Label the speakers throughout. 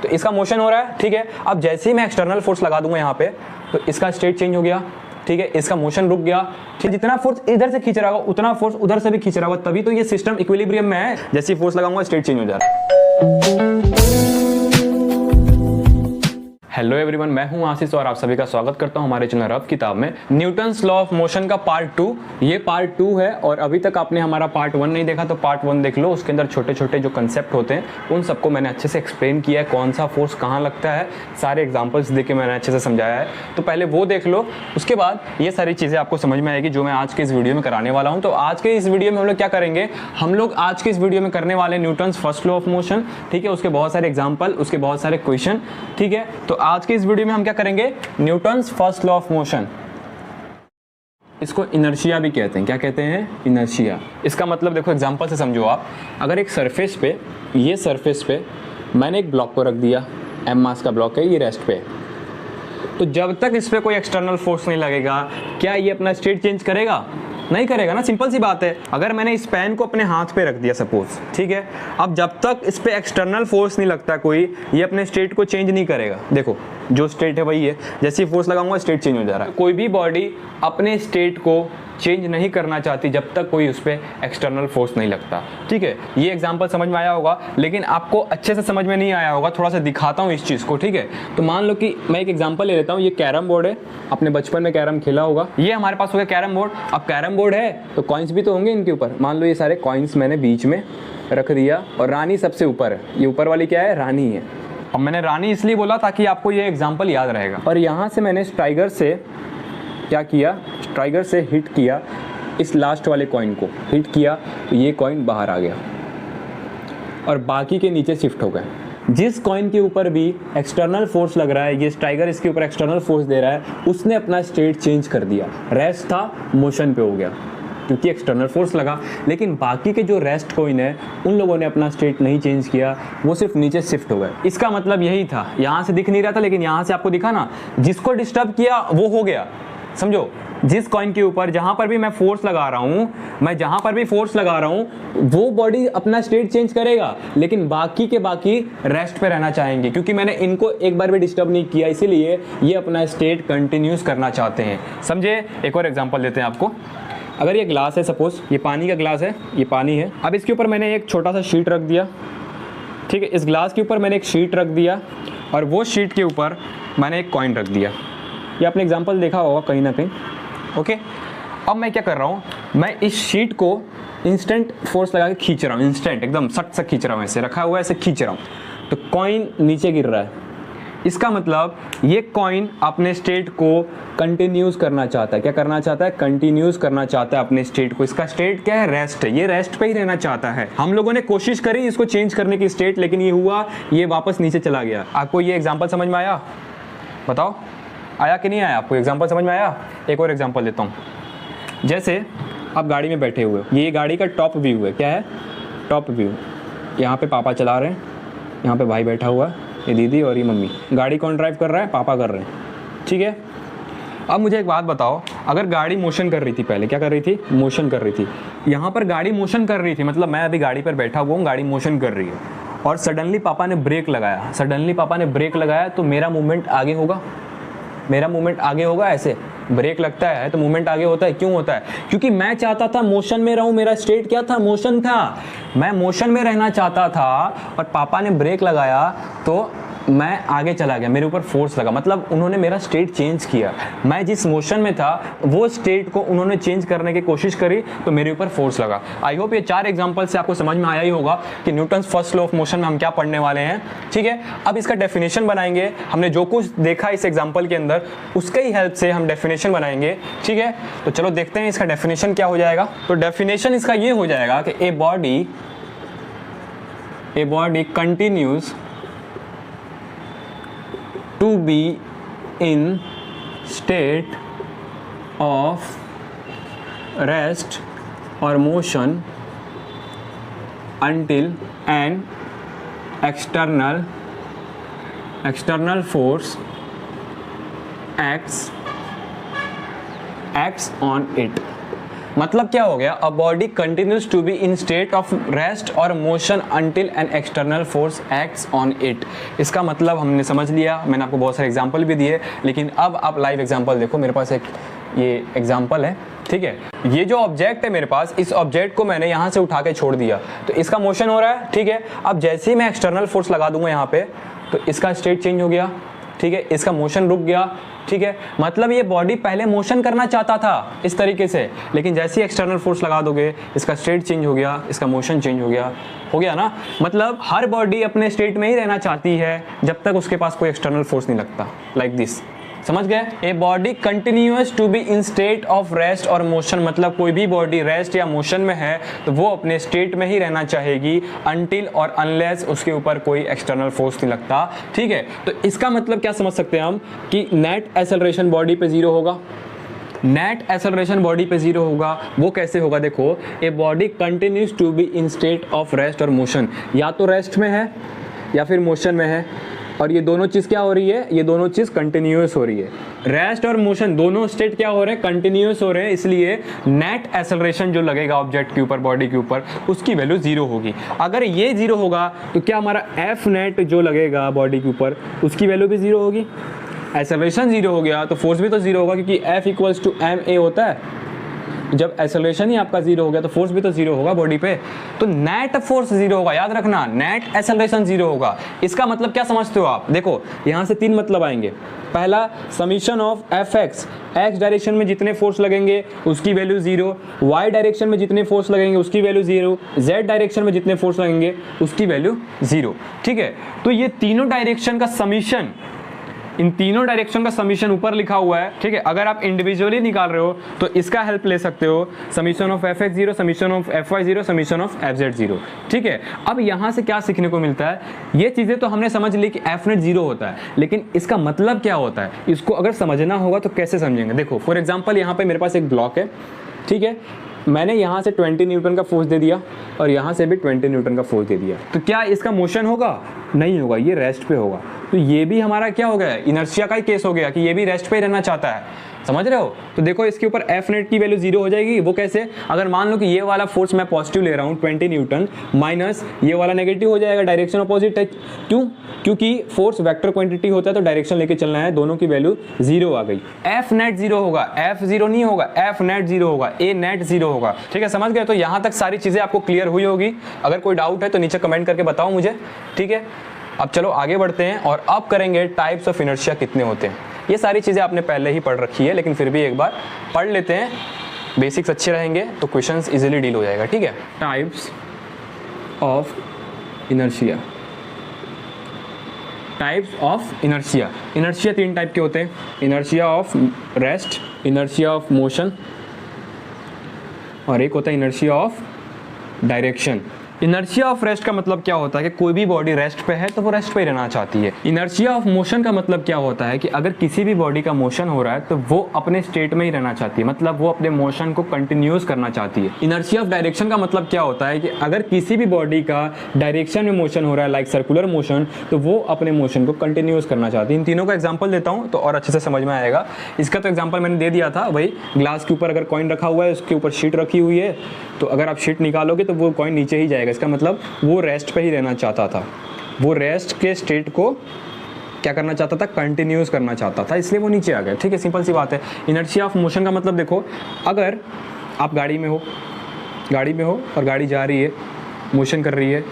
Speaker 1: तो इसका मोशन हो रहा है, ठीक है। अब जैसे ही मैं एक्सटर्नल फोर्स लगा दूंगा यहाँ पे, तो इसका स्टेट चेंज हो गया, ठीक है, इसका मोशन रुक गया, ठीक। जितना फोर्स इधर से खींच रहा होगा उतना फोर्स उधर से भी खींच रहा होगा, तभी तो ये सिस्टम इक्विलिब्रियम में है। जैसे फोर्स लगाऊंगा स्टेट चेंज हो जा रहा है। हेलो एवरीवन, मैं हूं आशीष और आप सभी का स्वागत करता हूं हमारे चैनल रफ किताब में। न्यूटन्स लॉ ऑफ मोशन का पार्ट 2, ये पार्ट 2 है। और अभी तक आपने हमारा पार्ट 1 नहीं देखा तो पार्ट 1 देख लो। उसके अंदर छोटे छोटे जो कंसेप्ट होते हैं उन सबको मैंने अच्छे से एक्सप्लेन किया है, कौन सा फोर्स कहाँ लगता है, सारे एग्जाम्पल्स दे के मैंने अच्छे से समझाया है। तो पहले वो देख लो, उसके बाद ये सारी चीज़ें आपको समझ में आएगी जो मैं आज के इस वीडियो में कराने वाला हूँ। तो आज के इस वीडियो में हम लोग क्या करेंगे, हम लोग आज के इस वीडियो में करने वाले Newton's first law of motion, ठीक है, उसके बहुत सारे एग्जाम्पल, उसके बहुत सारे क्वेश्चन, ठीक है। तो आज के इस वीडियो में हम क्या करेंगे, Newton's first law of motion. इसको इनर्शिया भी कहते हैं। क्या कहते हैं? इनर्शिया। इसका मतलब देखो एग्जांपल से समझो आप। अगर एक सरफेस पे, ये सरफेस पे मैंने एक ब्लॉक को रख दिया, m मास का ब्लॉक है, ये रेस्ट पे, तो जब तक इस पे कोई एक्सटर्नल फोर्स नहीं लगेगा, क्या ये अपना स्टेट चेंज करेगा? नहीं करेगा ना, सिंपल सी बात है। अगर मैंने इस पेन को अपने हाथ पे रख दिया सपोज, ठीक है, अब जब तक इस पे एक्सटर्नल फोर्स नहीं लगता कोई, ये अपने स्टेट को चेंज नहीं करेगा। देखो जो स्टेट है वही है, जैसे ही फोर्स लगाऊंगा स्टेट चेंज हो जा रहा है। कोई भी बॉडी अपने स्टेट को चेंज नहीं करना चाहती जब तक कोई उस पर एक्सटर्नल फोर्स नहीं लगता, ठीक है। ये एग्जांपल समझ में आया होगा, लेकिन आपको अच्छे से समझ में नहीं आया होगा, थोड़ा सा दिखाता हूँ इस चीज़ को, ठीक है। तो मान लो कि मैं एक एग्जांपल ले लेता हूँ। ये कैरम बोर्ड है, आपने बचपन में कैरम खेला होगा। ये हमारे पास हो गया कैरम बोर्ड। अब कैरम बोर्ड है तो कॉइन्स भी तो होंगे इनके ऊपर। मान लो ये सारे कॉइन्स मैंने बीच में रख दिया और रानी सबसे ऊपर है। ये ऊपर वाली क्या है? रानी है। अब मैंने रानी इसलिए बोला ताकि आपको ये एग्जाम्पल याद रहेगा। और यहाँ से मैंने स्ट्राइगर से क्या किया, स्ट्राइगर से हिट किया, इस लास्ट वाले कॉइन को हिट किया, तो ये कॉइन बाहर आ गया और बाकी के नीचे शिफ्ट हो गए। जिस कॉइन के ऊपर भी एक्सटर्नल फोर्स लग रहा है, ये स्ट्राइगर इसके ऊपर एक्सटर्नल फोर्स दे रहा है, उसने अपना स्टेट चेंज कर दिया। रेस्ट था, मोशन पे हो गया क्योंकि एक्सटर्नल फोर्स लगा। लेकिन बाकी के जो रेस्ट कॉइन है उन लोगों ने अपना स्टेट नहीं चेंज किया, वो सिर्फ नीचे शिफ्ट हो गए। इसका मतलब यही था। यहाँ से दिख नहीं रहा था लेकिन यहाँ से आपको दिखा ना, जिसको डिस्टर्ब किया वो हो गया। समझो, जिस कॉइन के ऊपर जहां पर भी मैं फोर्स लगा रहा हूं, मैं जहां पर भी फोर्स लगा रहा हूं, वो बॉडी अपना स्टेट चेंज करेगा, लेकिन बाकी के बाकी रेस्ट पे रहना चाहेंगे क्योंकि मैंने इनको एक बार भी डिस्टर्ब नहीं किया, इसीलिए ये अपना स्टेट कंटिन्यूस करना चाहते हैं। समझे? एक और एग्जांपल देते हैं आपको। अगर ये ग्लास है, सपोज ये पानी का ग्लास है, ये पानी है। अब इसके ऊपर मैंने एक छोटा सा शीट रख दिया, ठीक है। इस ग्लास के ऊपर मैंने एक शीट रख दिया और वो शीट के ऊपर मैंने एक कॉइन रख दिया। ये आपने एग्जाम्पल देखा होगा कहीं ना कहीं, ओके। अब मैं क्या कर रहा हूँ, मैं इस शीट को इंस्टेंट फोर्स लगा के खींच रहा हूँ, इंस्टेंट एकदम सट से खींच रहा हूँ, ऐसे रखा हुआ है, ऐसे खींच रहा हूँ, तो कॉइन नीचे गिर रहा है। इसका मतलब ये कॉइन अपने स्टेट को कंटिन्यूस करना चाहता है। क्या करना चाहता है? कंटिन्यूस करना चाहता है अपने स्टेट को। इसका स्टेट क्या है? रेस्ट है। ये रेस्ट पे ही रहना चाहता है। हम लोगों ने कोशिश करी इसको चेंज करने की स्टेट, लेकिन ये हुआ, ये वापस नीचे चला गया। आपको ये एग्जाम्पल समझ में आया? बताओ, आया कि नहीं आया? आपको एग्जांपल समझ में आया? एक और एग्जांपल देता हूँ। जैसे आप गाड़ी में बैठे हुए हो, ये गाड़ी का टॉप व्यू है। क्या है? Top view. यहाँ पे पापा चला रहे हैं, यहाँ पे भाई बैठा हुआ है, ये दीदी और ये मम्मी। गाड़ी कौन ड्राइव कर रहा है? पापा कर रहे हैं, ठीक है। अब मुझे एक बात बताओ, अगर गाड़ी मोशन कर रही थी, पहले क्या कर रही थी? मोशन कर रही थी। यहाँ पर गाड़ी मोशन कर रही थी, मतलब मैं अभी गाड़ी पर बैठा हुआ हूँ, गाड़ी मोशन कर रही है, और सडनली पापा ने ब्रेक लगाया। सडनली पापा ने ब्रेक लगाया तो मेरा मूवमेंट आगे होगा। मेरा मूवमेंट आगे होगा। ऐसे ब्रेक लगता है तो मूवमेंट आगे होता है। क्यों होता है? क्योंकि मैं चाहता था मोशन में रहूं। मेरा स्टेट क्या था? मोशन था। मैं मोशन में रहना चाहता था और पापा ने ब्रेक लगाया तो मैं आगे चला गया, मेरे ऊपर फोर्स लगा, मतलब उन्होंने मेरा स्टेट चेंज किया। मैं जिस मोशन में था वो स्टेट को उन्होंने चेंज करने की कोशिश करी तो मेरे ऊपर फोर्स लगा। आई होप ये 4 एग्जांपल से आपको समझ में आया ही होगा कि Newton's first law of motion में हम क्या पढ़ने वाले हैं, ठीक है। अब इसका डेफिनेशन बनाएंगे। हमने जो कुछ देखा इस एग्जाम्पल के अंदर उसके ही हेल्प से हम डेफिनेशन बनाएंगे, ठीक है। तो चलो देखते हैं इसका डेफिनेशन क्या हो जाएगा। तो डेफिनेशन इसका ये हो जाएगा कि ए body continues to be in state of rest or motion until an external force acts on it। मतलब क्या हो गया, a body continues to be in state of rest और motion until an external force acts on it. इसका मतलब हमने समझ लिया, मैंने आपको बहुत सारे एग्जांपल भी दिए, लेकिन अब आप लाइव एग्जांपल देखो। मेरे पास एक ये एग्जांपल है, ठीक है। ये जो ऑब्जेक्ट है मेरे पास, इस ऑब्जेक्ट को मैंने यहाँ से उठा के छोड़ दिया तो इसका मोशन हो रहा है, ठीक है। अब जैसे ही मैं एक्सटर्नल फोर्स लगा दूंगा यहाँ पे तो इसका स्टेट चेंज हो गया, ठीक है, इसका मोशन रुक गया, ठीक है। मतलब ये बॉडी पहले मोशन करना चाहता था इस तरीके से, लेकिन जैसे ही एक्सटर्नल फोर्स लगा दोगे इसका स्टेट चेंज हो गया, इसका मोशन चेंज हो गया ना। मतलब हर बॉडी अपने स्टेट में ही रहना चाहती है जब तक उसके पास कोई एक्सटर्नल फोर्स नहीं लगता, लाइक दिस। समझ गए? A body continuous to be in state of rest और मोशन, मतलब कोई भी बॉडी रेस्ट या मोशन में है तो वो अपने स्टेट में ही रहना चाहेगी अनटिल और अनलेस उसके ऊपर कोई एक्सटर्नल फोर्स नहीं लगता, ठीक है। तो इसका मतलब क्या समझ सकते हैं हम कि नेट एक्सेलरेशन बॉडी पे जीरो होगा। नेट एक्सेलरेशन बॉडी पे जीरो होगा, वो कैसे होगा? देखो, a body continues to be in state of rest और मोशन, या तो रेस्ट में है या फिर मोशन में है, और ये दोनों चीज़ क्या हो रही है? ये दोनों चीज़ कंटिन्यूअस हो रही है। रेस्ट और मोशन दोनों स्टेट क्या हो रहे हैं? कंटिन्यूअस हो रहे हैं, इसलिए नेट एक्सेलरेशन जो लगेगा ऑब्जेक्ट के ऊपर, बॉडी के ऊपर, उसकी वैल्यू जीरो होगी। अगर ये जीरो होगा तो क्या हमारा एफ नेट जो लगेगा बॉडी के ऊपर उसकी वैल्यू भी जीरो होगी। एक्सेलरेशन जीरो हो गया तो फोर्स भी तो जीरो होगा, क्योंकि F equals to M A होता है। जब एक्सेलरेशन ही आपका जीरो हो गया तो फोर्स भी तो जीरो होगा बॉडी पे, तो नेट फोर्स जीरो होगा। याद रखना, नेट एक्सेलरेशन जीरो होगा। इसका मतलब क्या समझते हो आप? देखो, यहां से तीन मतलब आएंगे। पहला, summation of F x, x direction में जितने फोर्स लगेंगे उसकी वैल्यू जीरो, वाई डायरेक्शन में जितने फोर्स लगेंगे उसकी वैल्यू जीरो, जेड डायरेक्शन में जितने फोर्स लगेंगे उसकी वैल्यू जीरो, ठीक है। तो ये तीनों डायरेक्शन का समीशन, इन तीनों डायरेक्शन का समीशन ऊपर लिखा हुआ है, ठीक है। अगर आप इंडिविजुअली निकाल रहे हो तो इसका हेल्प ले सकते हो, summation of F X zero, summation of F Y zero, summation of F Z zero, ठीक है। अब यहाँ से क्या सीखने को मिलता है? ये चीज़ें तो हमने समझ ली कि एफ नेट जीरो होता है, लेकिन इसका मतलब क्या होता है इसको अगर समझना होगा तो कैसे समझेंगे? देखो, फॉर एग्जाम्पल यहाँ पे मेरे पास एक ब्लॉक है, ठीक है। मैंने यहाँ से 20 न्यूटन का फोर्स दे दिया और यहाँ से भी 20 न्यूटन का फोर्स दे दिया, तो क्या इसका मोशन होगा? नहीं होगा, ये रेस्ट पे होगा। तो ये भी हमारा क्या हो गया? इनर्शिया का ही केस हो गया कि ये भी रेस्ट पे ही रहना चाहता है। समझ रहे हो? तो देखो, इसके ऊपर एफ नेट की वैल्यू जीरो हो जाएगी। वो कैसे? अगर मान लो कि ये वाला फोर्स मैं पॉजिटिव ले रहा हूँ 20 न्यूटन, माइनस ये वाला नेगेटिव हो जाएगा, डायरेक्शन अपोजिट है। क्यों? क्योंकि फोर्स वेक्टर क्वांटिटी होता है तो डायरेक्शन लेके चलना है, दोनों की वैल्यू जीरो आ गई। एफ नेट जीरो होगा, एफ जीरो नहीं होगा, एफ नेट जीरो होगा, ए नेट जीरो होगा, ठीक है। समझ गए? तो यहाँ तक सारी चीजें आपको क्लियर हुई होगी। अगर कोई डाउट है तो नीचे कमेंट करके बताओ मुझे, ठीक है। अब चलो आगे बढ़ते हैं और अब करेंगे टाइप्स ऑफ इनर्शिया कितने होते हैं। ये सारी चीज़ें आपने पहले ही पढ़ रखी है, लेकिन फिर भी एक बार पढ़ लेते हैं, बेसिक्स अच्छे रहेंगे तो क्वेश्चंस इजीली डील हो जाएगा, ठीक है। Types of inertia, types of inertia. Inertia तीन टाइप के होते हैं, inertia of rest, inertia of motion, और एक होता है inertia of direction. Inertia of rest का मतलब क्या होता है कि कोई भी बॉडी रेस्ट पे है तो वो रेस्ट पे ही रहना चाहती है। इनर्शिया ऑफ मोशन का मतलब क्या होता है कि अगर किसी भी बॉडी का मोशन हो रहा है तो वो अपने स्टेट में ही रहना चाहती है, मतलब वो अपने मोशन को कंटिन्यूस करना चाहती है। इनर्शिया ऑफ डायरेक्शन का मतलब क्या होता है कि अगर किसी भी बॉडी का डायरेक्शन में मोशन हो रहा है, लाइक सर्कुलर मोशन, तो वो अपने मोशन को कंटिन्यूस करना चाहती है। इन तीनों का एग्जाम्पल देता हूँ तो और अच्छे से समझ में आएगा। इसका तो एग्जाम्पल मैंने दे दिया था, वही ग्लास के ऊपर अगर कॉइन रखा हुआ है, उसके ऊपर शीट रखी हुई है, तो अगर आप शीट निकालोगे तो वो कॉइन नीचे ही जाएगा। इसका मतलब वो रेस्ट पे ही रहना चाहता था, वो रेस्ट के स्टेट को क्या करना चाहता था? कंटिन्यूस करना चाहता था, इसलिए वो नीचे आ गया, ठीक है। सिंपल सी बात है। इनर्शिया ऑफ मोशन का मतलब देखो, अगर आप गाड़ी में हो और गाड़ी जा रही है, मोशन कर रही है,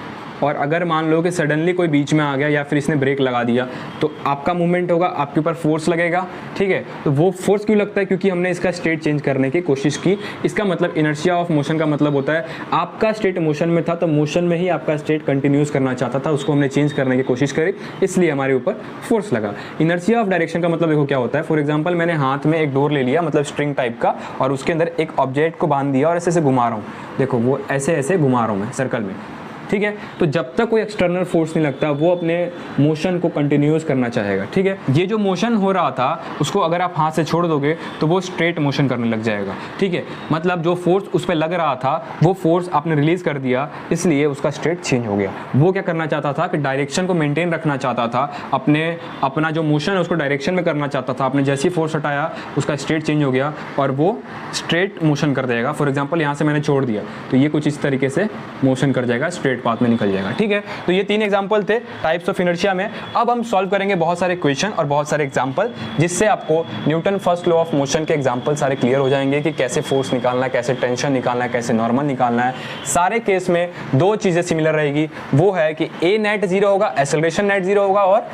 Speaker 1: और अगर मान लो कि सडनली कोई बीच में आ गया या फिर इसने ब्रेक लगा दिया तो आपका मूवमेंट होगा, आपके ऊपर फोर्स लगेगा, ठीक है। तो वो फोर्स क्यों लगता है? क्योंकि हमने इसका स्टेट चेंज करने की कोशिश की। इसका मतलब इनर्शिया ऑफ मोशन का मतलब होता है आपका स्टेट मोशन में था तो मोशन में ही आपका स्टेट कंटिन्यूस करना चाहता था, उसको हमने चेंज करने की कोशिश करी, इसलिए हमारे ऊपर फोर्स लगा। इनर्शिया ऑफ डायरेक्शन का मतलब देखो क्या होता है। फॉर एग्जाम्पल, मैंने हाथ में एक डोर ले लिया, मतलब स्ट्रिंग टाइप का, और उसके अंदर एक ऑब्जेक्ट को बांध दिया और ऐसे ऐसे घुमा रहा हूँ। देखो, वो ऐसे ऐसे घुमा रहा हूँ मैं सर्कल में, ठीक है। तो जब तक कोई एक्सटर्नल फोर्स नहीं लगता वो अपने मोशन को कंटिन्यूस करना चाहेगा, ठीक है। ये जो मोशन हो रहा था उसको अगर आप हाथ से छोड़ दोगे तो वो स्ट्रेट मोशन करने लग जाएगा, ठीक है। मतलब जो फोर्स उस पर लग रहा था वो फोर्स आपने रिलीज कर दिया, इसलिए उसका स्ट्रेट चेंज हो गया। वो क्या करना चाहता था कि डायरेक्शन को मेंटेन रखना चाहता था, अपना जो मोशन है उसको डायरेक्शन में करना चाहता था। आपने जैसी फोर्स हटाया उसका स्ट्रेट चेंज हो गया और वो स्ट्रेट मोशन कर देगा। फॉर एग्जांपल यहाँ से मैंने छोड़ दिया तो ये कुछ इस तरीके से मोशन कर जाएगा, स्ट्रेट पाथ में निकल जाएगा, ठीक है। तो ये 3 एग्जांपल थे टाइप्स ऑफ इनर्शिया में। अब हम सॉल्व करेंगे बहुत सारे क्वेश्चन और बहुत सारे एग्जांपल, जिससे आपको Newton first law of motion के एग्जांपल सारे क्लियर हो जाएंगे कि कैसे फोर्स निकालना है, कैसे टेंशन निकालना है, कैसे नॉर्मल निकालना है। सारे केस में 2 चीजें सिमिलर रहेगी, वो है कि ए नेट 0 होगा, एक्सेलरेशन नेट 0 होगा और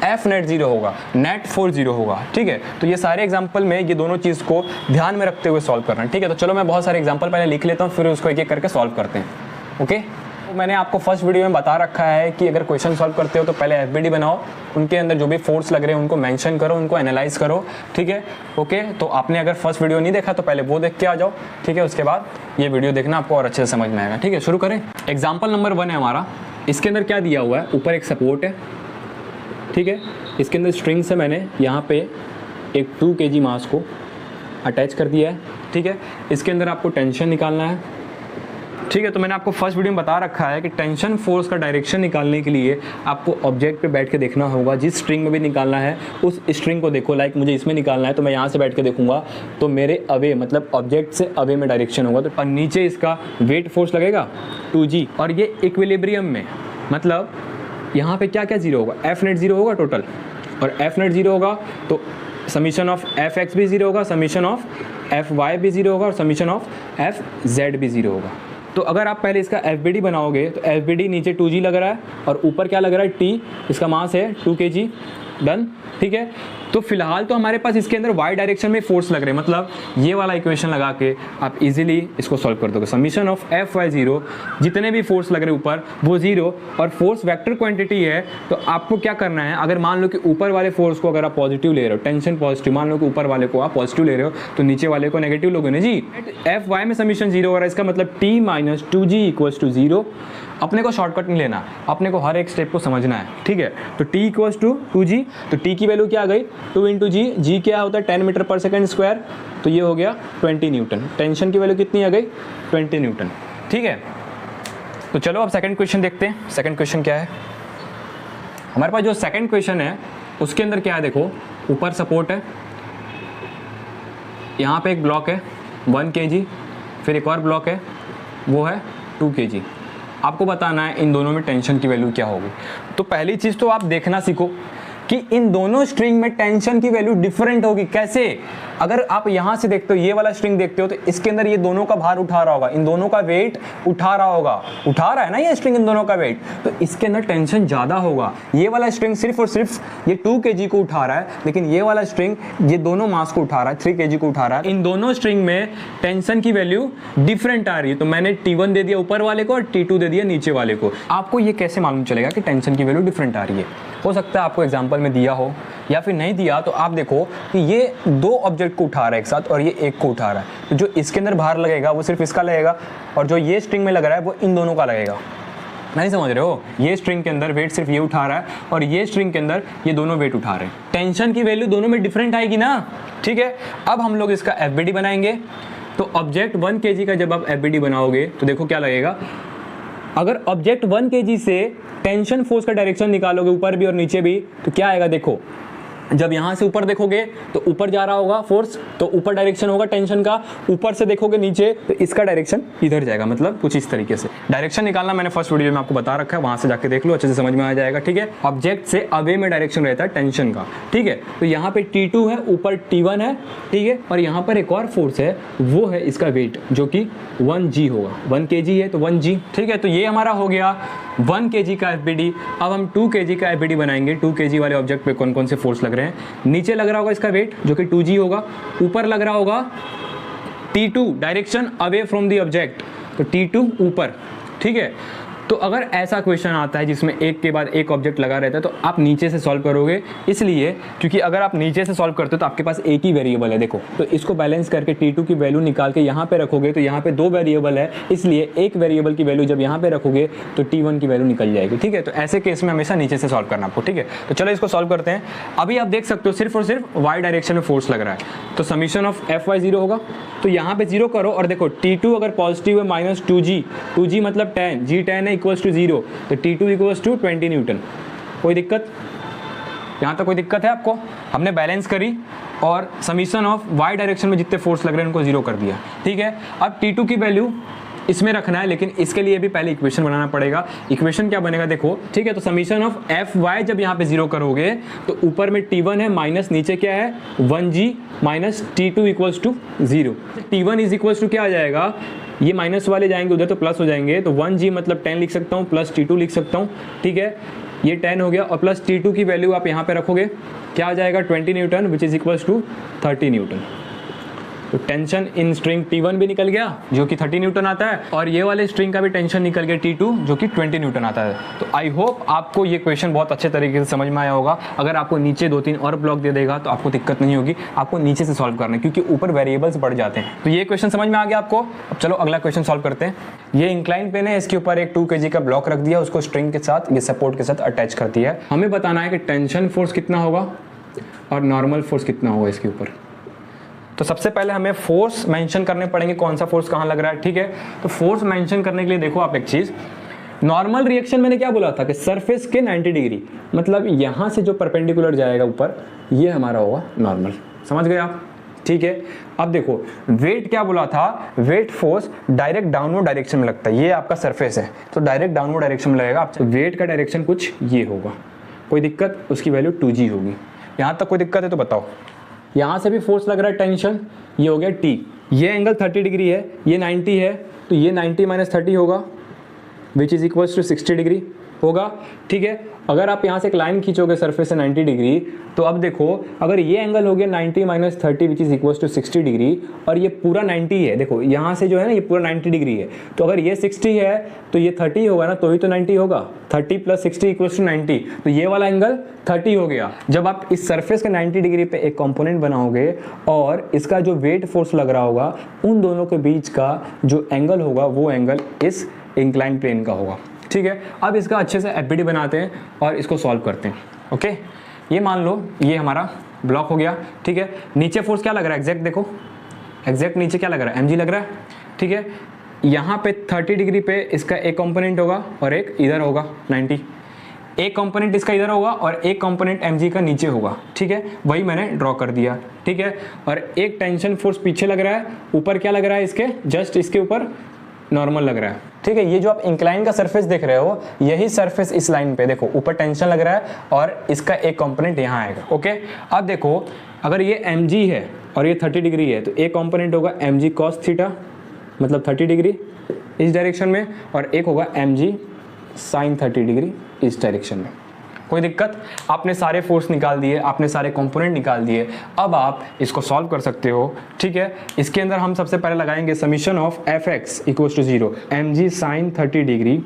Speaker 1: एफ नेट 0 होगा, नेट फोर्स 0 होगा, ठीक है। तो ये सारे एग्जांपल में ये दोनों चीज़ को ध्यान में रखते हुए सॉल्व करना है, ठीक है। तो चलो मैं बहुत सारे एग्जांपल पहले लिख लेता हूँ, फिर उसको एक एक करके सॉल्व करते हैं, ओके। तो मैंने आपको फर्स्ट वीडियो में बता रखा है कि अगर क्वेश्चन सॉल्व करते हो तो पहले एफबीडी बनाओ, उनके अंदर जो भी फोर्स लग रहे हैं उनको मेंशन करो, उनको एनालाइज करो, ठीक है, ओके। तो आपने अगर फर्स्ट वीडियो नहीं देखा तो पहले वो देख के आ जाओ, ठीक है। उसके बाद ये वीडियो देखना, आपको और अच्छे से समझ में आएगा, ठीक है। शुरू करें। एग्जाम्पल नंबर 1 है हमारा। इसके अंदर क्या दिया हुआ है, ऊपर एक सपोर्ट है, ठीक है। इसके अंदर स्ट्रिंग से मैंने यहाँ पे एक 2 kg मास को अटैच कर दिया है, ठीक है। इसके अंदर आपको टेंशन निकालना है, ठीक है। तो मैंने आपको फर्स्ट वीडियो में बता रखा है कि टेंशन फोर्स का डायरेक्शन निकालने के लिए आपको ऑब्जेक्ट पे बैठ के देखना होगा। जिस स्ट्रिंग में भी निकालना है उस स्ट्रिंग को देखो, लाइक मुझे इसमें निकालना है तो मैं यहाँ से बैठ के देखूंगा तो मेरे अवे मतलब ऑब्जेक्ट से अवे में डायरेक्शन होगा। तो और नीचे इसका वेट फोर्स लगेगा 2g और ये इक्विलिब्रियम में, मतलब यहाँ पे क्या क्या 0 होगा, एफ नेट 0 होगा टोटल, और एफ नेट 0 होगा तो समीशन ऑफ एफ एक्स भी 0 होगा, समीशन ऑफ एफ वाई भी 0 होगा और समीशन ऑफ एफ जेड भी 0 होगा। तो अगर आप पहले इसका एफ बी डी बनाओगे तो एफ बी डी नीचे 2g लग रहा है और ऊपर क्या लग रहा है, t, इसका मास है 2 kg, डन, ठीक है। तो फिलहाल तो हमारे पास इसके अंदर y डायरेक्शन में फोर्स लग रहे हैं, मतलब ये वाला इक्वेशन लगा के आप इजीली इसको सॉल्व कर दोगे। समीशन ऑफ एफ वाई 0, जितने भी फोर्स लग रहे ऊपर वो 0 और फोर्स वेक्टर क्वांटिटी है। तो आपको क्या करना है, अगर मान लो कि ऊपर वाले फोर्स को अगर आप पॉजिटिव ले रहे हो, टेंशन पॉजिटिव, मान लो कि ऊपर वाले को आप पॉजिटिव ले रहे हो तो नीचे वाले को नेगेटिव लोगे ना जी। एफ वाई में समीशन 0 हो रहा है, इसका मतलब t minus 2g equals to 0। अपने को शॉर्टकट नहीं लेना, अपने को हर एक स्टेप को समझना है, ठीक है। तो t इक्वल्स टू 2g, तो t की वैल्यू क्या आ गई 2 इंटू जी, जी क्या होता है 10 मीटर पर सेकेंड स्क्वायर, तो ये हो गया 20 न्यूटन। टेंशन की वैल्यू कितनी आ गई 20 न्यूटन, ठीक है। तो चलो अब सेकंड क्वेश्चन देखते हैं। सेकंड क्वेश्चन क्या है हमारे पास, जो सेकंड क्वेश्चन है उसके अंदर क्या है, देखो ऊपर सपोर्ट है, यहाँ पे एक ब्लॉक है 1 kg, फिर एक और ब्लॉक है वो है 2 kg। आपको बताना है इन दोनों में टेंशन की वैल्यू क्या होगी। तो पहली चीज़ तो आप देखना सीखो कि इन दोनों स्ट्रिंग में टेंशन की वैल्यू डिफरेंट होगी। कैसे, अगर आप यहाँ से देखते हो, ये वाला स्ट्रिंग देखते हो तो इसके अंदर ये दोनों का भार उठा रहा होगा, इन दोनों का वेट उठा रहा होगा, उठा रहा है ना ये स्ट्रिंग इन दोनों का वेट, तो इसके अंदर टेंशन ज़्यादा होगा। ये वाला स्ट्रिंग सिर्फ और सिर्फ ये 2 kg को उठा रहा है, लेकिन ये वाला स्ट्रिंग ये दोनों मास को उठा रहा है, 3 kg को उठा रहा है। इन दोनों स्ट्रिंग में टेंशन की वैल्यू डिफरेंट आ रही है, तो मैंने T1 दे दिया ऊपर वाले को और T2 दे दिया नीचे वाले को। आपको ये कैसे मालूम चलेगा कि टेंशन की वैल्यू डिफरेंट आ रही है? हो सकता है आपको एग्जाम्पल में दिया हो या फिर नहीं दिया, तो आप देखो कि ये 2 ऑब्जेक्ट को उठा रहा है एक साथ और ये एक को उठा रहा है, तो जो इसके अंदर भार लगेगा वो सिर्फ इसका लगेगा और जो ये स्ट्रिंग में लग रहा है वो इन दोनों का लगेगा। नहीं समझ रहे हो, ये स्ट्रिंग के अंदर वेट सिर्फ ये उठा रहा है और ये स्ट्रिंग के अंदर ये दोनों वेट उठा रहे हैं। टेंशन की वैल्यू दोनों में डिफरेंट आएगी ना, ठीक है। अब हम लोग इसका एफबीडी बनाएंगे। तो ऑब्जेक्ट 1 kg का जब आप एफबीडी बनाओगे तो देखो क्या लगेगा, अगर ऑब्जेक्ट 1 kg से टेंशन फोर्स का डायरेक्शन निकालोगे ऊपर भी और नीचे भी, तो क्या आएगा, देखो जब यहाँ से ऊपर देखोगे तो ऊपर जा रहा होगा फोर्स, तो ऊपर डायरेक्शन होगा टेंशन का। ऊपर से देखोगे नीचे तो इसका डायरेक्शन इधर जाएगा, मतलब कुछ इस तरीके से डायरेक्शन निकालना मैंने फर्स्ट वीडियो में आपको बता रखा है, वहां से जाके देख लो, अच्छे से समझ में आ जाएगा, ठीक है। ऑब्जेक्ट से अवे में डायरेक्शन रहता है टेंशन का, ठीक है। तो यहाँ पे T2 है, ऊपर T1 है, ठीक है, और यहाँ पर एक और फोर्स है, वो है इसका वेट जो कि 1g होगा। 1 kg है तो 1g, ठीक है। तो ये हमारा हो गया 1 kg का एफबीडी। अब हम 2 kg का एफबीडी बनाएंगे। 2 kg वाले ऑब्जेक्ट पे कौन कौन से फोर्स लग रहे हैं, नीचे लग रहा होगा इसका वेट जो कि 2g होगा, ऊपर लग रहा होगा T2 direction away from the object, तो T2 ऊपर, ठीक है। तो अगर ऐसा क्वेश्चन आता है जिसमें एक के बाद एक ऑब्जेक्ट लगा रहता है तो आप नीचे से सॉल्व करोगे, इसलिए क्योंकि अगर आप नीचे से सॉल्व करते हो तो आपके पास एक ही वेरिएबल है। देखो, तो इसको बैलेंस करके t2 की वैल्यू निकाल के यहाँ पे रखोगे तो यहाँ पे दो वेरिएबल है, इसलिए एक वेरिएबल की वैल्यू जब यहाँ पे रखोगे तो t1 की वैल्यू निकल जाएगी। ठीक है, तो ऐसे केस में हमेशा नीचे से सॉल्व करना आपको। ठीक है, तो चलो इसको सॉल्व करते हैं। अभी आप देख सकते हो सिर्फ और सिर्फ y डायरेक्शन में फोर्स लग रहा है, तो समीशन ऑफ Fy 0 होगा, तो यहाँ पे 0 करो और देखो t2 अगर पॉजिटिव है माइनस 2g मतलब 10, g 10 है इक्वल्स टू 0, तो t2 इक्वल्स टू 20 न्यूटन। कोई दिक्कत? यहाँ तक कोई दिक्कत है आपको? हमने बैलेंस करी और समीशन ऑफ y डायरेक्शन में जितने फोर्स लग रहे हैं उनको 0 कर दिया। ठीक है, अब t2 की वैल्यू इसमें रखना है, लेकिन इसके लिए भी पहले इक्वेशन बनाना पड़ेगा। इक्वेशन क्या बनेगा देखो, ठीक है, तो समीशन ऑफ Fy जब यहाँ पे 0 करोगे तो ऊपर में t1 है माइनस नीचे क्या है 1g minus t2 equals to 0। t1 is equals to क्या आ जाएगा, ये माइनस वाले जाएंगे उधर तो प्लस हो जाएंगे, तो 1g मतलब 10 लिख सकता हूँ प्लस t2 लिख सकता हूँ। ठीक है, ये 10 हो गया और प्लस t2 की वैल्यू आप यहाँ पे रखोगे, क्या आ जाएगा 20 newton which is equals to 30 newton. तो टेंशन इन स्ट्रिंग T1 भी निकल गया जो कि 30 न्यूटन आता है, और ये वाले स्ट्रिंग का भी टेंशन निकल गया T2 जो कि 20 न्यूटन आता है। तो आई होप आपको ये क्वेश्चन बहुत अच्छे तरीके से समझ में आया होगा। अगर आपको नीचे 2-3 और ब्लॉक दे देगा तो आपको दिक्कत नहीं होगी, आपको नीचे से सॉल्व करना है क्योंकि ऊपर वेरिएबल्स बढ़ जाते हैं। तो ये क्वेश्चन समझ में आ गया आपको। अब चलो अगला क्वेश्चन सॉल्व करते हैं। ये इंक्लाइन पेन है, इसके ऊपर एक 2 kg का ब्लॉक रख दिया, उसको स्ट्रिंग के साथ ये सपोर्ट के साथ अटैच कर दिया है। हमें बताना है कि टेंशन फोर्स कितना होगा और नॉर्मल फोर्स कितना होगा इसके ऊपर। तो सबसे पहले हमें फोर्स मेंशन करने पड़ेंगे, कौन सा फोर्स कहाँ लग रहा है। ठीक है, तो फोर्स मेंशन करने के लिए देखो आप एक चीज, नॉर्मल रिएक्शन मैंने क्या बोला था कि सरफेस के 90 डिग्री, मतलब यहां से जो परपेंडिकुलर जाएगा ऊपर ये हमारा होगा नॉर्मल। समझ गए आप? ठीक है, अब देखो वेट क्या बोला था, weight force direct downward direction में लगता है, ये आपका सरफेस है तो डायरेक्ट डाउनवर्ड डायरेक्शन में लगेगा। तो वेट का डायरेक्शन कुछ ये होगा, कोई दिक्कत? उसकी वैल्यू 2g होगी। यहां तक कोई दिक्कत है तो बताओ। यहाँ से भी फोर्स लग रहा है टेंशन, ये हो गया T, ये एंगल 30 डिग्री है, ये 90 है, तो ये 90 माइनस 30 होगा which is equals to 60 degree होगा। ठीक है, अगर आप यहाँ से एक लाइन खींचोगे सरफेस से 90 डिग्री, तो अब देखो अगर ये एंगल हो गया 90 minus 30 which is equals to 60 degree और ये पूरा 90 है, देखो यहाँ से जो है ना ये पूरा 90 डिग्री है, तो अगर ये 60 है तो ये 30 होगा ना, तो ही तो 90 होगा। 30 प्लस 60 इक्वल्स टू 90, तो ये वाला एंगल 30 हो गया। जब आप इस सरफेस के 90 डिग्री पे एक कंपोनेंट बनाओगे और इसका जो वेट फोर्स लग रहा होगा उन दोनों के बीच का जो एंगल होगा वो एंगल इस इंक्लाइन प्लेन का होगा। ठीक है, अब इसका अच्छे से एफबीडी बनाते हैं और इसको सॉल्व करते हैं। ओके, ये मान लो ये हमारा ब्लॉक हो गया। ठीक है, नीचे फोर्स क्या लग रहा है, एग्जैक्ट देखो, एग्जैक्ट नीचे क्या लग रहा है, mg लग रहा है। ठीक है, यहाँ पे 30 डिग्री पे इसका एक कंपोनेंट होगा और एक इधर होगा 90, एक कंपोनेंट इसका इधर होगा और एक कंपोनेंट mg का नीचे होगा। ठीक है, वही मैंने ड्रॉ कर दिया। ठीक है, और एक टेंशन फोर्स पीछे लग रहा है, ऊपर क्या लग रहा है इसके, जस्ट इसके ऊपर नॉर्मल लग रहा है। ठीक है, ये जो आप इंक्लाइन का सरफेस देख रहे हो यही सरफेस इस लाइन पे देखो ऊपर टेंशन लग रहा है और इसका एक कंपोनेंट यहाँ आएगा। ओके, अब देखो अगर ये mg है और ये 30 डिग्री है तो एक कंपोनेंट होगा mg cos थीटा मतलब 30 डिग्री इस डायरेक्शन में, और एक होगा mg sin 30 डिग्री इस डायरेक्शन में। कोई दिक्कत? आपने सारे फोर्स निकाल दिए, आपने सारे कंपोनेंट निकाल दिए, अब आप इसको सॉल्व कर सकते हो। ठीक है, इसके अंदर हम सबसे पहले लगाएंगे summation of Fx equals to 0 mg sin 30 degree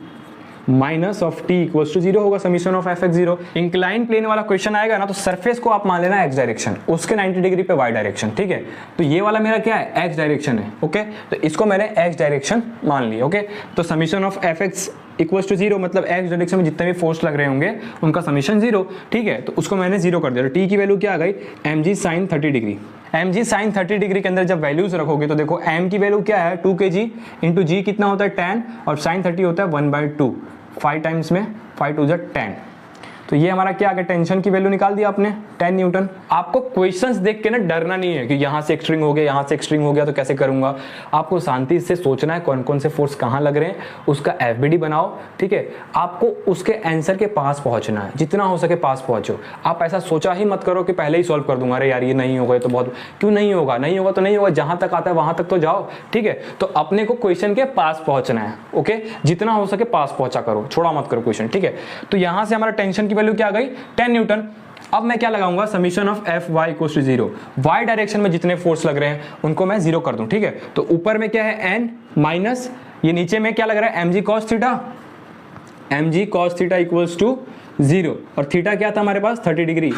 Speaker 1: minus of t equals to 0 होगा summation of Fx 0। Incline plane वाला क्वेश्चन आएगा ना तो सरफेस को आप मान लेना x डायरेक्शन, उसके 90 डिग्री पे y डायरेक्शन। ठीक है, तो ये वाला मेरा क्या है, x डायरेक्शन है। ओके, तो इसको मैंने x डायरेक्शन मान लिया। ओके, तो summation of Fx equals to 0 मतलब x डायरेक्शन में जितने भी फोर्स लग रहे होंगे उनका समीशन 0। ठीक है, तो उसको मैंने 0 कर दिया। तो t की वैल्यू क्या आ गई, mg sin 30 degree. mg sin 30 degree के अंदर जब वैल्यूज रखोगे तो देखो m की वैल्यू क्या है 2 kg इंटू g कितना होता है 10 और sin 30 होता है 1/2, 5 टाइम्स में 5 2 10। तो ये हमारा क्या आ गया, टेंशन की वैल्यू निकाल दिया आपने 10 न्यूटन। आपको क्वेश्चंस देख के ना डरना नहीं है कि यहाँ से एक स्ट्रिंग हो गया, यहाँ से एक स्ट्रिंग हो गया तो कैसे करूंगा। आपको शांति से सोचना है कौन कौन से फोर्स कहाँ लग रहे हैं, उसका एफबीडी बनाओ। ठीक है, आपको उसके आंसर के पास पहुंचना है, जितना हो सके पास पहुंचो। आप ऐसा सोचा ही मत करो कि पहले ही सॉल्व कर दूंगा, अरे यार ये नहीं होगा तो बहुत, क्यों नहीं होगा, नहीं होगा तो नहीं होगा, जहां तक आता है वहां तक तो जाओ। ठीक है, तो अपने को क्वेश्चन के पास पहुंचना है। ओके, जितना हो सके पास पहुंचा करो, छोड़ा मत करो क्वेश्चन। ठीक है, तो यहां से हमारा टेंशन की वैल्यू क्या आ गई 10 न्यूटन। अब मैं क्या लगाऊंगा, summation of Fy equals to 0, y direction में जितने फोर्स लग रहे हैं उनको मैं 0 कर दूं। ठीक है, तो ऊपर में क्या है n माइनस, ये नीचे में क्या लग रहा है mg cos theta mg cos theta equals to 0 और थीटा क्या था हमारे पास 30 डिग्री,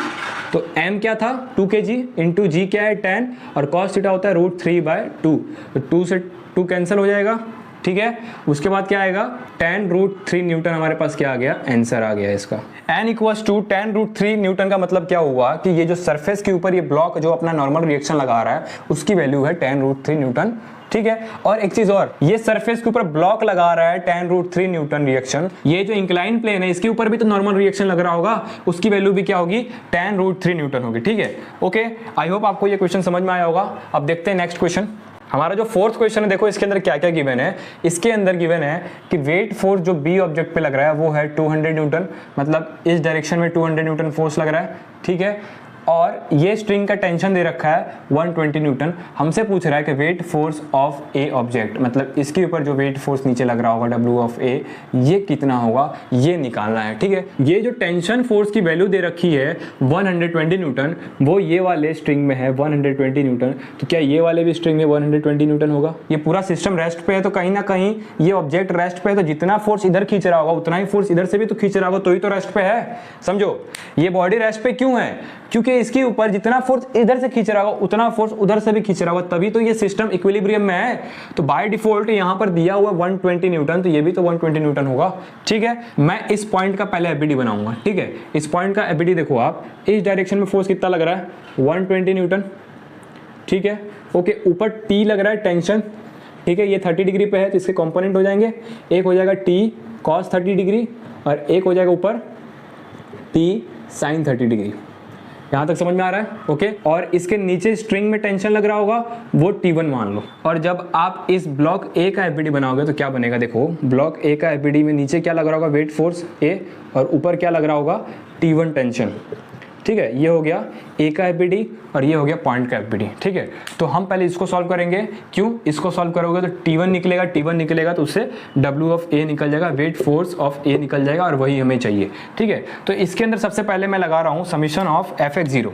Speaker 1: तो m क्या था 2 kg इंटू जी क्या है 10 और cos थीटा होता है √3/2, तो 2 से 2 कैंसिल हो जाएगा, ठीक है। उसके बाद क्या आएगा tan√3 न्यूटन, हमारे पास क्या आ गया आंसर आ गया इसका। n equals to tan√3 Newton का मतलब क्या हुआ कि ये जो सरफेस के ऊपर ये ब्लॉक जो अपना नॉर्मल रिएक्शन लगा रहा है उसकी वैल्यू है tan√3 न्यूटन, ठीक है। और एक चीज और, ये सरफेस के ऊपर ब्लॉक लगा रहा है tan√3 न्यूटन रिएक्शन, ये जो इंक्लाइन प्लेन है इसके ऊपर भी तो नॉर्मल रिएक्शन लग रहा होगा, उसकी वैल्यू भी क्या होगी tan√3 न्यूटन होगी, ठीक है। ओके, आई होप आपको ये क्वेश्चन समझ में आया होगा। अब देखते हैं नेक्स्ट क्वेश्चन। हमारा जो फोर्थ क्वेश्चन है, देखो इसके अंदर क्या क्या गिवन है। इसके अंदर गिवन है कि वेट फोर्स जो बी ऑब्जेक्ट पे लग रहा है वो है 200 न्यूटन, मतलब इस डायरेक्शन में 200 न्यूटन फोर्स लग रहा है, ठीक है। और ये स्ट्रिंग का टेंशन दे रखा है 120 न्यूटन। हमसे पूछ रहा है कि weight force of A object, मतलब इसके ऊपर जो वेट फोर्स नीचे लग रहा होगा W ऑफ ए, ये कितना होगा ये निकालना है, ठीक है। ये जो टेंशन फोर्स की वैल्यू दे रखी है 120 न्यूटन, वो ये वाले स्ट्रिंग में है 120 न्यूटन, तो क्या ये वाले भी स्ट्रिंग में 120 न्यूटन होगा। ये पूरा सिस्टम रेस्ट पे है, तो कहीं ना कहीं ये ऑब्जेक्ट रेस्ट पे है, तो जितना फोर्स इधर खींच रहा होगा उतना ही फोर्स इधर से भी तो खींच रहा होगा, तो ही तो रेस्ट पे है, समझो। ये बॉडी रेस्ट पे क्यों है, क्योंकि इसके ऊपर जितना फोर्स इधर से खींच रहा होगा उतना फोर्स उधर से भी खींच रहा होगा, तभी तो ये सिस्टम इक्विलिब्रियम में है। तो बाय डिफॉल्ट यहाँ पर दिया हुआ 120 न्यूटन, तो ये भी तो 120 न्यूटन होगा, ठीक है। मैं इस पॉइंट का पहले एबीडी बनाऊंगा, ठीक है। इस पॉइंट का एबीडी देखो आप, इस डायरेक्शन में फोर्स कितना लग रहा है 120 न्यूटन, ठीक है। ओके, ऊपर टी लग रहा है टेंशन, ठीक है। ये 30 डिग्री पे है तो इसके कंपोनेंट हो जाएंगे, एक हो जाएगा टी cos 30 डिग्री और एक हो जाएगा ऊपर टी sin 30 डिग्री। यहाँ तक समझ में आ रहा है, ओके। और इसके नीचे स्ट्रिंग में टेंशन लग रहा होगा वो T1 मान लो। और जब आप इस ब्लॉक ए का एबीडी बनाओगे तो क्या बनेगा, देखो ब्लॉक ए का एबीडी में नीचे क्या लग रहा होगा वेट फोर्स ए और ऊपर क्या लग रहा होगा T1 टेंशन, ठीक है। ये हो गया ए का एबीडी और ये हो गया पॉइंट का एबीडी, ठीक है। तो हम पहले इसको सॉल्व करेंगे, क्यों, इसको सॉल्व करोगे तो T1 निकलेगा, T1 निकलेगा तो उससे W ऑफ ए निकल जाएगा, वेट फोर्स ऑफ ए निकल जाएगा और वही हमें चाहिए, ठीक है। तो इसके अंदर सबसे पहले मैं लगा रहा हूँ summation of Fx0,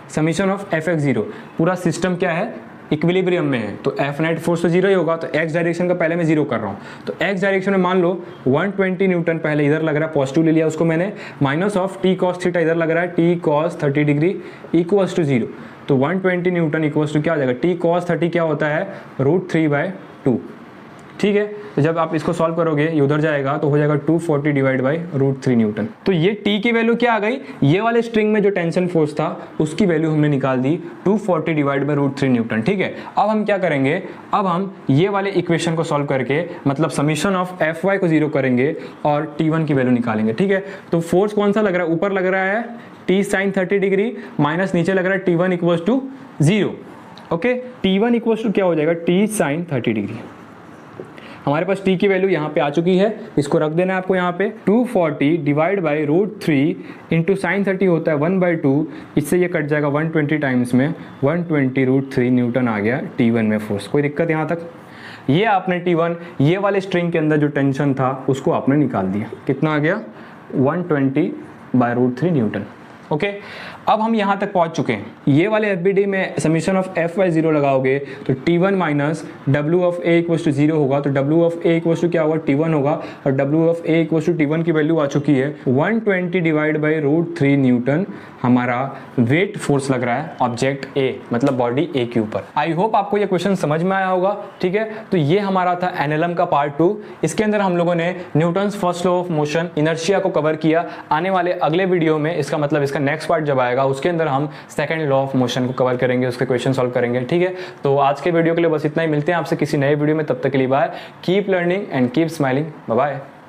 Speaker 1: summation of Fx0। पूरा सिस्टम क्या है इक्विलिब्रियम में है, तो एफ नेट फोर्स तो 0 ही होगा, तो x डायरेक्शन का पहले मैं 0 कर रहा हूँ। तो x डायरेक्शन में मान लो 120 न्यूटन पहले इधर लग रहा है, पॉजिटिव ले लिया उसको मैंने, minus of T cos theta इधर लग रहा है t cos 30 degree equals to 0। तो 120 न्यूटन इक्वल्स टू क्या हो जाएगा, t cos 30 क्या होता है √3/2, ठीक है। तो जब आप इसको सॉल्व करोगे ये उधर जाएगा तो हो जाएगा 240 डिवाइड बाई √3 न्यूटन। तो ये टी की वैल्यू क्या आ गई, ये वाले स्ट्रिंग में जो टेंशन फोर्स था उसकी वैल्यू हमने निकाल दी 240 डिवाइड बाई √3 न्यूटन, ठीक है। अब हम क्या करेंगे, अब हम ये वाले इक्वेशन को सॉल्व करके मतलब समीशन ऑफ Fy को 0 करेंगे और T1 की वैल्यू निकालेंगे, ठीक है। तो फोर्स कौन सा लग रहा है, ऊपर लग रहा है T sin 30 डिग्री माइनस नीचे लग रहा है T1 equals to 0, okay. T1 equals to क्या हो जाएगा T sin 30 डिग्री। हमारे पास t की वैल्यू यहाँ पे आ चुकी है, इसको रख देना है आपको यहाँ पे 240 डिवाइड बाई √3 इंटू साइन 30 होता है 1/2, इससे ये कट जाएगा 120 टाइम्स में 120 √3 न्यूटन आ गया T1 में फोर्स। कोई दिक्कत यहाँ तक, ये आपने T1 ये वाले स्ट्रिंग के अंदर जो टेंशन था उसको आपने निकाल दिया, कितना आ गया 120/√3 न्यूटन, ओके। अब हम यहाँ तक पहुँच चुके हैं। ये वाले एफबीडी में समीशन ऑफ Fy0 लगाओगे तो T1 minus W of A equals to 0 होगा, तो W of A equals to क्या होगा T1 होगा, और W of A equals to T1 की वैल्यू आ चुकी है 120 डिवाइड बाई √3 न्यूटन। हमारा वेट फोर्स लग रहा है ऑब्जेक्ट A, मतलब बॉडी A के ऊपर। आई होप आपको ये क्वेश्चन समझ में आया होगा, ठीक है। तो ये हमारा था एनएलएम का पार्ट 2। इसके अंदर हम लोगों ने Newton's first law of motion inertia को कवर किया। आने वाले अगले वीडियो में इसका मतलब इसका नेक्स्ट पार्ट जब आएगा उसके अंदर हम सेकंड लॉ ऑफ मोशन को कवर करेंगे, उसके क्वेश्चन सॉल्व करेंगे, ठीक है। तो आज के वीडियो के लिए बस इतना ही, मिलते हैं आपसे किसी नए वीडियो में, तब तक के लिए bye, keep learning and keep smiling, bye bye.